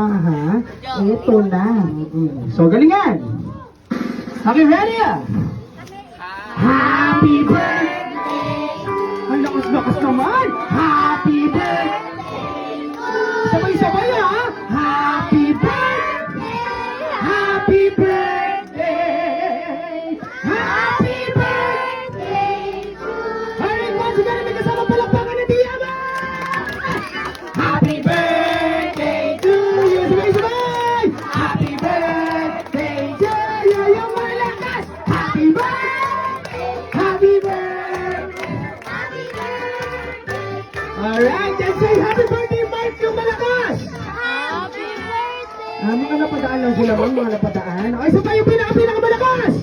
Aha, ito na. So, galingan. Okay, ready? Happy birthday! Ang lakas-lakas naman! Happy birthday! Sabay-sabay ha! Happy birthday! Happy birthday! Happy birthday! Alright, once again, may kasama palakpakan na Diama! Happy birthday to you! Sabay-sabay! Happy birthday to you! Yung malakas! Happy birthday! Happy birthday! Happy birthday! Alright, let's say happy birthday, Mark, yung malakas! Happy birthday! Mga napadaan lang sila, mga napadaan. Okay, so tayo pinakamalakas!